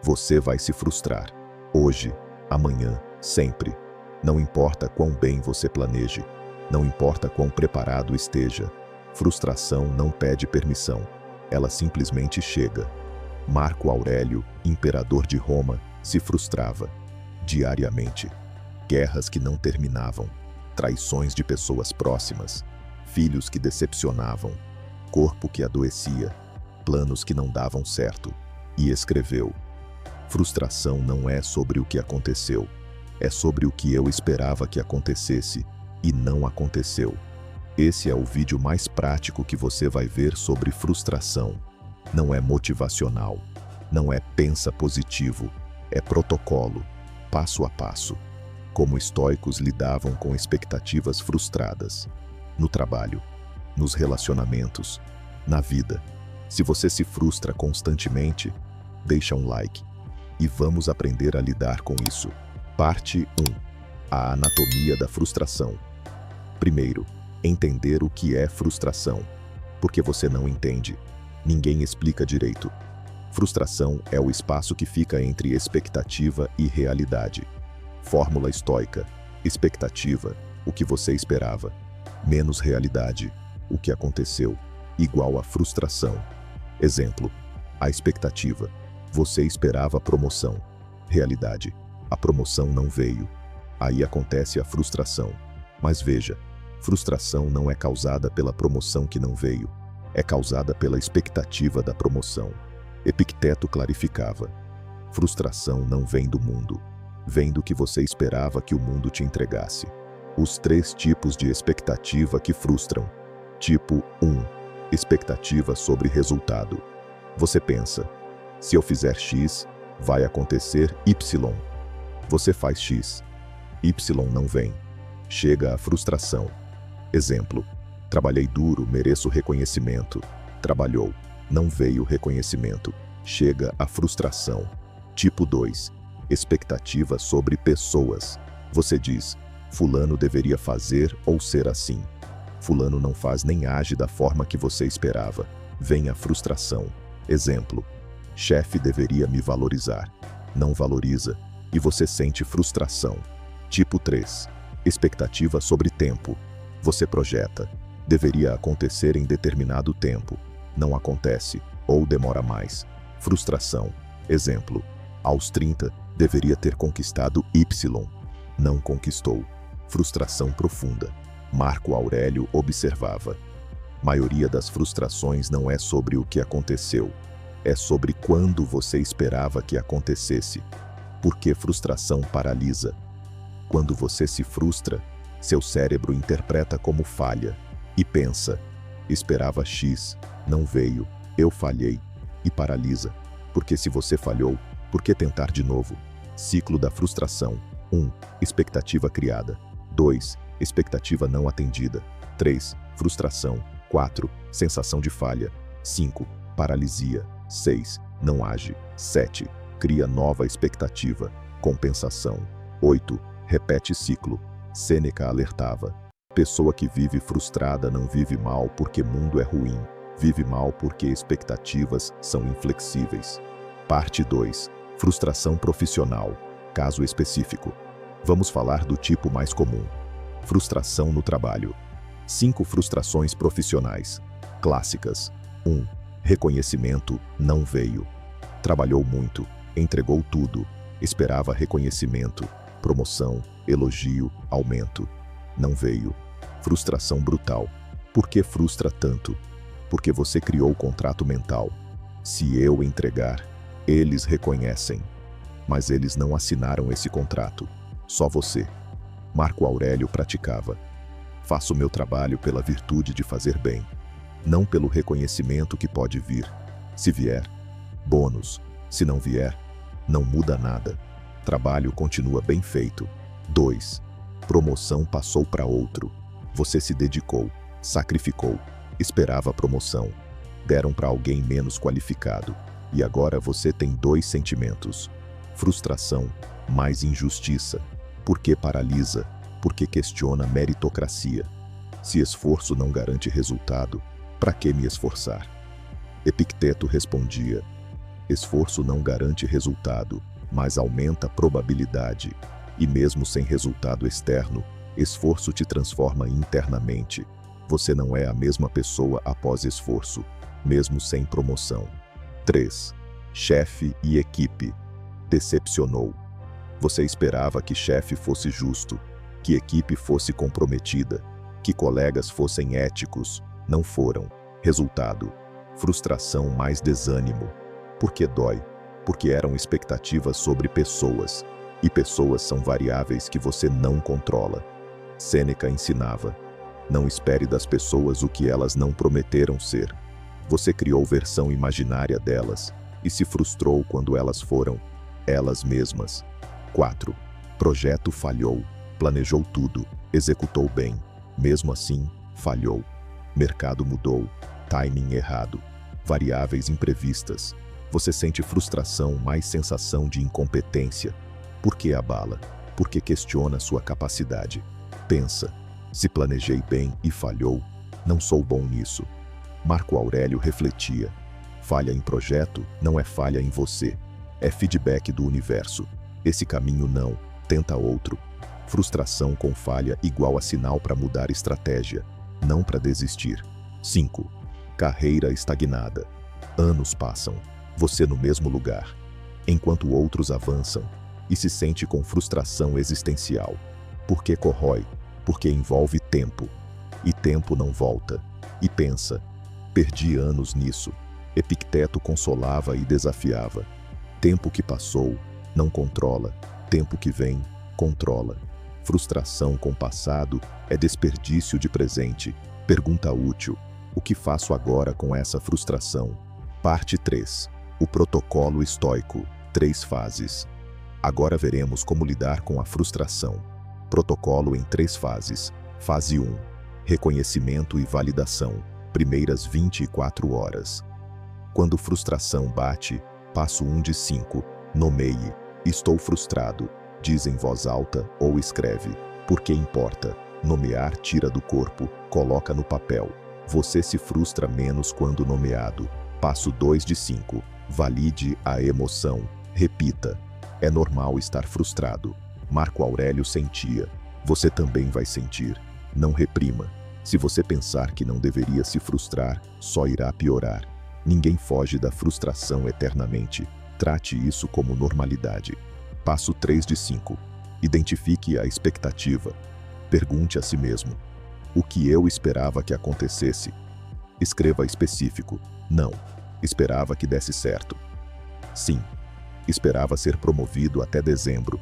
Você vai se frustrar. Hoje, amanhã, sempre. Não importa quão bem você planeje, não importa quão preparado esteja. Frustração não pede permissão. Ela simplesmente chega. Marco Aurélio, imperador de Roma, se frustrava diariamente. Guerras que não terminavam, traições de pessoas próximas, filhos que decepcionavam, corpo que adoecia, planos que não davam certo. E escreveu: frustração não é sobre o que aconteceu, é sobre o que eu esperava que acontecesse e não aconteceu. Esse é o vídeo mais prático que você vai ver sobre frustração. Não é motivacional, não é pensa positivo, é protocolo, passo a passo. Como estoicos lidavam com expectativas frustradas. No trabalho, nos relacionamentos, na vida. Se você se frustra constantemente, deixa um like. E vamos aprender a lidar com isso. Parte 1. A anatomia da frustração. Primeiro, entender o que é frustração. Porque você não entende. Ninguém explica direito. Frustração é o espaço que fica entre expectativa e realidade. Fórmula estoica: expectativa, o que você esperava, menos realidade, o que aconteceu, igual a frustração. Exemplo: a expectativa: você esperava a promoção. Realidade: a promoção não veio. Aí acontece a frustração. Mas veja, frustração não é causada pela promoção que não veio, é causada pela expectativa da promoção. Epicteto clarificava: frustração não vem do mundo, vem do que você esperava que o mundo te entregasse. Os 3 tipos de expectativa que frustram. Tipo 1. Expectativa sobre resultado. Você pensa: se eu fizer X, vai acontecer Y. Você faz X. Y não vem. Chega a frustração. Exemplo: trabalhei duro, mereço reconhecimento. Trabalhou. Não veio reconhecimento. Chega a frustração. Tipo 2. Expectativa sobre pessoas. Você diz: fulano deveria fazer ou ser assim. Fulano não faz nem age da forma que você esperava. Vem a frustração. Exemplo: chefe deveria me valorizar. Não valoriza, e você sente frustração. Tipo 3. Expectativa sobre tempo. Você projeta: deveria acontecer em determinado tempo. Não acontece, ou demora mais. Frustração. Exemplo: aos 30, deveria ter conquistado Y. Não conquistou. Frustração profunda. Marco Aurélio observava: maioria das frustrações não é sobre o que aconteceu, é sobre quando você esperava que acontecesse. Porque frustração paralisa. Quando você se frustra, seu cérebro interpreta como falha e pensa: esperava X, não veio, eu falhei, e paralisa. Porque se você falhou, por que tentar de novo? Ciclo da frustração. 1. Expectativa criada. 2. Expectativa não atendida. 3. Frustração. 4. Sensação de falha. 5. Paralisia. 6. Não age. 7. Cria nova expectativa. Compensação. 8. Repete ciclo. Sêneca alertava: pessoa que vive frustrada não vive mal porque mundo é ruim. Vive mal porque expectativas são inflexíveis. Parte 2. Frustração profissional. Caso específico. Vamos falar do tipo mais comum. Frustração no trabalho. 5 frustrações profissionais. Clássicas. 1. Reconhecimento não veio. Trabalhou muito, entregou tudo, esperava reconhecimento, promoção, elogio, aumento. Não veio. Frustração brutal. Por que frustra tanto? Porque você criou o contrato mental. Se eu entregar, eles reconhecem. Mas eles não assinaram esse contrato. Só você. Marco Aurélio praticava: faço meu trabalho pela virtude de fazer bem, não pelo reconhecimento que pode vir. Se vier, bônus. Se não vier, não muda nada. Trabalho continua bem feito. 2. Promoção passou para outro. Você se dedicou, sacrificou, esperava a promoção. Deram para alguém menos qualificado. E agora você tem 2 sentimentos: frustração, mais injustiça. Porque paralisa, porque questiona meritocracia. Se esforço não garante resultado, para que me esforçar? Epicteto respondia: Esforço não garante resultado, mas aumenta a probabilidade. E mesmo sem resultado externo, esforço te transforma internamente. Você não é a mesma pessoa após esforço, mesmo sem promoção. 3. Chefe e equipe. Decepcionou. Você esperava que chefe fosse justo, que equipe fosse comprometida, que colegas fossem éticos. Não foram. Resultado: frustração mais desânimo. Por que dói? Porque eram expectativas sobre pessoas, e pessoas são variáveis que você não controla. Sêneca ensinava: não espere das pessoas o que elas não prometeram ser. Você criou versão imaginária delas e se frustrou quando elas foram elas mesmas. 4. Projeto falhou. Planejou tudo, executou bem. Mesmo assim, falhou. Mercado mudou, timing errado, variáveis imprevistas. Você sente frustração mais sensação de incompetência. Por que abala? Porque questiona sua capacidade. Pensa: se planejei bem e falhou, não sou bom nisso. Marco Aurélio refletia: falha em projeto não é falha em você, é feedback do universo. Esse caminho não, tenta outro. Frustração com falha igual a sinal para mudar estratégia, não para desistir. 5. Carreira estagnada. Anos passam, você no mesmo lugar, enquanto outros avançam, e se sente com frustração existencial. Por que corrói? Porque envolve tempo. E tempo não volta. E pensa: perdi anos nisso. Epicteto consolava e desafiava. Tempo que passou, não controla. Tempo que vem, controla. Frustração com passado é desperdício de presente. Pergunta útil: o que faço agora com essa frustração? Parte 3. O protocolo estoico. 3 fases. Agora veremos como lidar com a frustração. Protocolo em 3 fases. Fase 1. Reconhecimento e validação. Primeiras 24 horas. Quando frustração bate, passo 1 de 5. Nomeie: estou frustrado. Diz em voz alta ou escreve. Por que importa? Nomear tira do corpo, coloca no papel. Você se frustra menos quando nomeado. Passo 2 de 5. Valide a emoção. Repita: é normal estar frustrado. Marco Aurélio sentia. Você também vai sentir. Não reprima. Se você pensar que não deveria se frustrar, só irá piorar. Ninguém foge da frustração eternamente. Trate isso como normalidade. Passo 3 de 5. Identifique a expectativa. Pergunte a si mesmo: o que eu esperava que acontecesse? Escreva específico. Não. Esperava que desse certo. Sim. Esperava ser promovido até dezembro.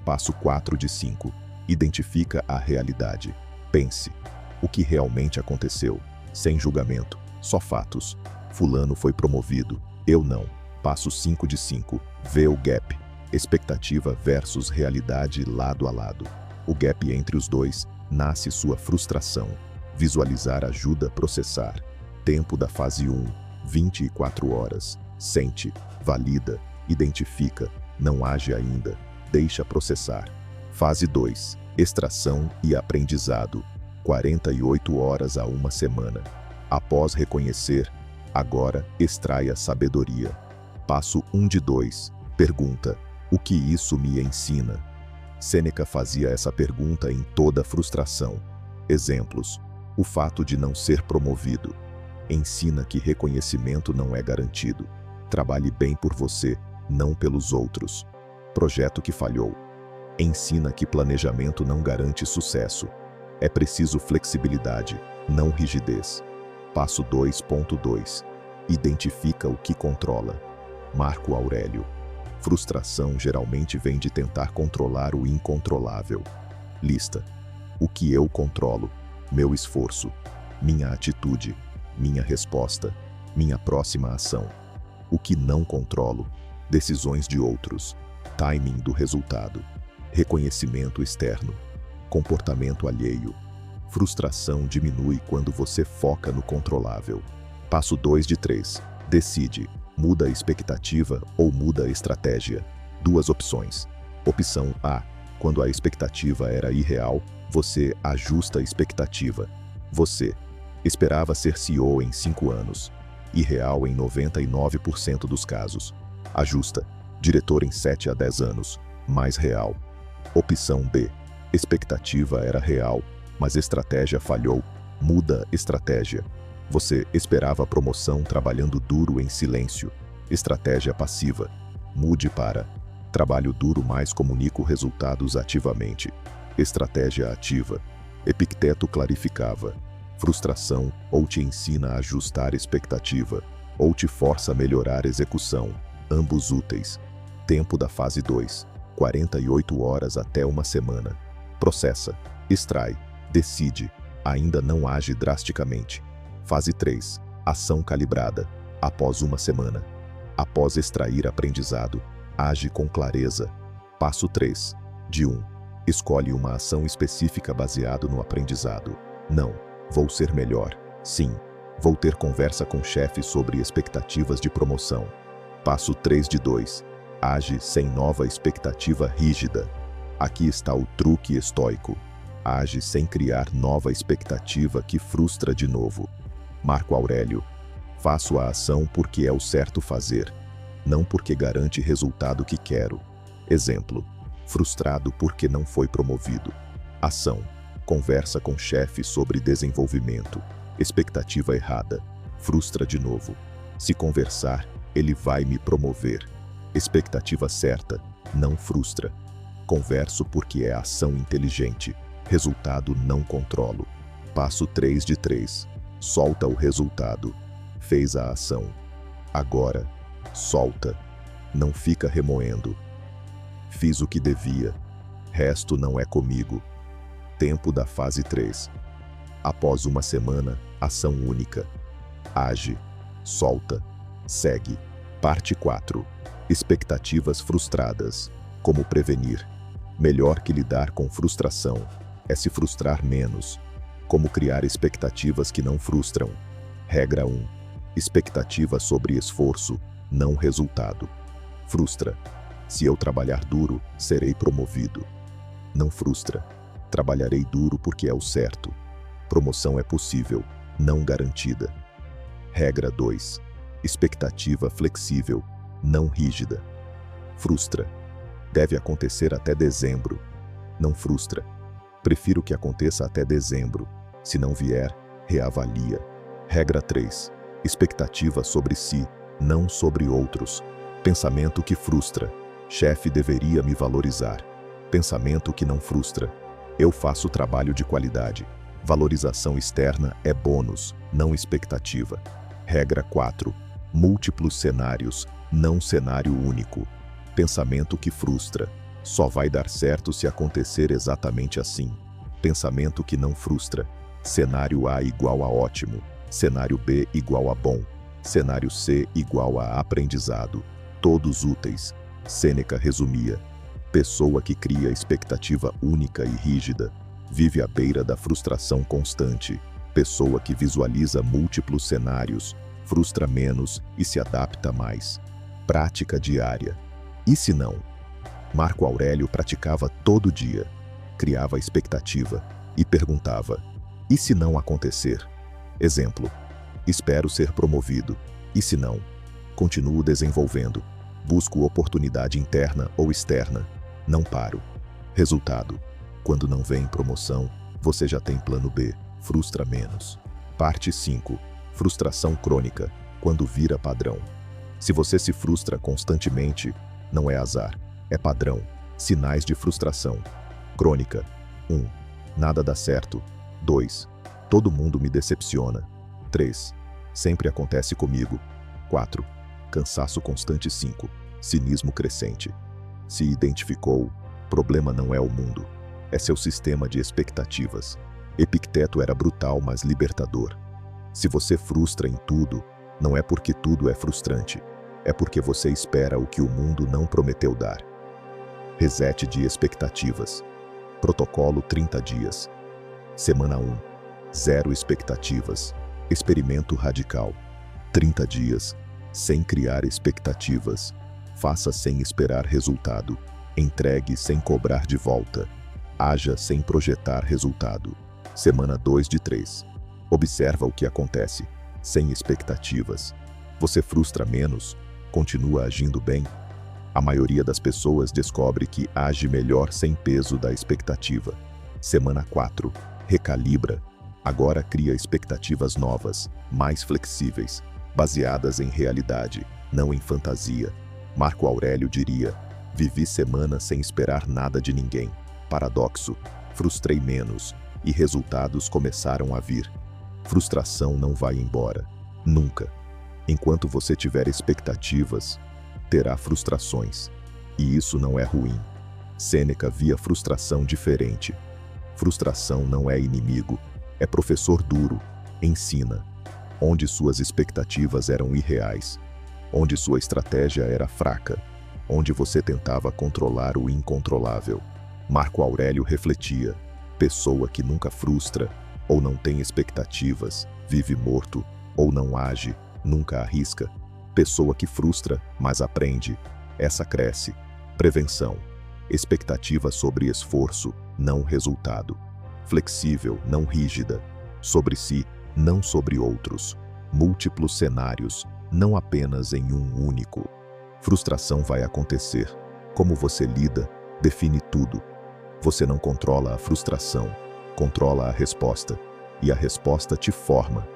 Passo 4 de 5. Identifica a realidade. Pense: o que realmente aconteceu? Sem julgamento, só fatos. Fulano foi promovido, eu não. Passo 5 de 5. Vê o gap. Expectativa versus realidade lado a lado. O gap entre os dois, nasce sua frustração. Visualizar ajuda a processar. Tempo da fase 1, 24 horas. Sente, valida, identifica, não age ainda, deixa processar. Fase 2, extração e aprendizado. 48 horas a 1 semana. Após reconhecer, agora extraia sabedoria. Passo 1 de 2. Pergunta: o que isso me ensina? Sêneca fazia essa pergunta em toda frustração. Exemplos: o fato de não ser promovido. Ensina que reconhecimento não é garantido. Trabalhe bem por você, não pelos outros. Projeto que falhou. Ensina que planejamento não garante sucesso. É preciso flexibilidade, não rigidez. Passo 2.2. Identifica o que controla. Marco Aurélio. Frustração geralmente vem de tentar controlar o incontrolável. Lista: o que eu controlo, meu esforço, minha atitude, minha resposta, minha próxima ação. O que não controlo, decisões de outros, timing do resultado, reconhecimento externo, comportamento alheio. Frustração diminui quando você foca no controlável. Passo 2 de 3. Decide: muda a expectativa ou muda a estratégia. 2 opções. Opção A: quando a expectativa era irreal, você ajusta a expectativa. Você esperava ser CEO em 5 anos. Irreal em 99% dos casos. Ajusta. Diretor em 7 a 10 anos. Mais real. Opção B. Expectativa era real, mas estratégia falhou. Muda estratégia. Você esperava promoção trabalhando duro em silêncio. Estratégia passiva. Mude para trabalho duro, mas comunico resultados ativamente. Estratégia ativa. Epicteto clarificava. Frustração ou te ensina a ajustar expectativa, ou te força a melhorar execução. Ambos úteis. Tempo da fase 2. 48 horas até uma semana. Processa. Extrai. Decide. Ainda não age drasticamente. Fase 3. Ação calibrada. Após uma semana. Após extrair aprendizado, age com clareza. Passo 3. De 1. Escolhe uma ação específica baseado no aprendizado. Não. Vou ser melhor. Sim. Vou ter conversa com chefe sobre expectativas de promoção. Passo 3 de 2. Age sem nova expectativa rígida. Aqui está o truque estoico. Age sem criar nova expectativa que frustra de novo. Marco Aurélio. Faço a ação porque é o certo fazer, não porque garante resultado que quero. Exemplo. Frustrado porque não foi promovido. Ação. Conversa com chefe sobre desenvolvimento. Expectativa errada. Frustra de novo. Se conversar, ele vai me promover. Expectativa certa. Não frustra. Converso porque é ação inteligente. Resultado não controlo. Passo 3 de 3. Solta o resultado. Fez a ação. Agora, solta. Não fica remoendo. Fiz o que devia. Resto não é comigo. Tempo da fase 3. Após uma semana, ação única. Age. Solta. Segue. Parte 4. Expectativas frustradas. Como prevenir? Melhor que lidar com frustração é se frustrar menos. Como criar expectativas que não frustram? Regra 1. Expectativa sobre esforço, não resultado. Frustra. Se eu trabalhar duro, serei promovido. Não frustra. Trabalharei duro porque é o certo. Promoção é possível, não garantida. Regra 2. Expectativa flexível, não rígida. Frustra. Deve acontecer até dezembro. Não frustra. Prefiro que aconteça até dezembro. Se não vier, reavalia. Regra 3. Expectativa sobre si, não sobre outros. Pensamento que frustra. Chefe deveria me valorizar. Pensamento que não frustra. Eu faço trabalho de qualidade. Valorização externa é bônus, não expectativa. Regra 4. Múltiplos cenários, não cenário único. Pensamento que frustra. Só vai dar certo se acontecer exatamente assim. Pensamento que não frustra. Cenário A igual a ótimo. Cenário B igual a bom. Cenário C igual a aprendizado. Todos úteis. Sêneca resumia. Pessoa que cria expectativa única e rígida vive à beira da frustração constante. Pessoa que visualiza múltiplos cenários frustra menos e se adapta mais. Prática diária. E se não? Marco Aurélio praticava todo dia. Criava expectativa e perguntava: e se não acontecer? Exemplo. Espero ser promovido. E se não? Continuo desenvolvendo. Busco oportunidade interna ou externa. Não paro. Resultado. Quando não vem promoção, você já tem plano B. Frustra menos. Parte 5. Frustração crônica. Quando vira padrão. Se você se frustra constantemente, não é azar. É padrão. Sinais de frustração. Crônica. 1. Nada dá certo. 2. Todo mundo me decepciona. 3. Sempre acontece comigo. 4. Cansaço constante. 5. Cinismo crescente. Se identificou, problema não é o mundo. É seu sistema de expectativas. Epicteto era brutal, mas libertador. Se você frustra em tudo, não é porque tudo é frustrante. É porque você espera o que o mundo não prometeu dar. Reset de expectativas. Protocolo 30 dias. Semana 1. Zero expectativas. Experimento radical. 30 dias. Sem criar expectativas. Faça sem esperar resultado. Entregue sem cobrar de volta. Haja sem projetar resultado. Semana 2 de 3. Observa o que acontece. Sem expectativas. Você frustra menos Continua agindo bem? A maioria das pessoas descobre que age melhor sem peso da expectativa. Semana 4. Recalibra. Agora cria expectativas novas, mais flexíveis, baseadas em realidade, não em fantasia. Marco Aurélio diria: vivi semana sem esperar nada de ninguém. Paradoxo. Frustrei menos, e resultados começaram a vir. Frustração não vai embora. Nunca. Enquanto você tiver expectativas, terá frustrações. E isso não é ruim. Sêneca via frustração diferente. Frustração não é inimigo, é professor duro, ensina. Onde suas expectativas eram irreais, onde sua estratégia era fraca, onde você tentava controlar o incontrolável. Marco Aurélio refletia: pessoa que nunca frustra, ou não tem expectativas, vive morto, ou não age, nunca arrisca. Pessoa que frustra, mas aprende, essa cresce. Prevenção. Expectativa sobre esforço, não resultado. Flexível, não rígida. Sobre si, não sobre outros. Múltiplos cenários, não apenas em um único. Frustração vai acontecer. Como você lida, define tudo. Você não controla a frustração, controla a resposta. E a resposta te forma.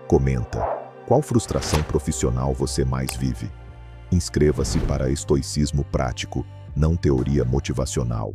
Comenta: qual frustração profissional você mais vive? Inscreva-se para Estoicismo Prático, não teoria motivacional.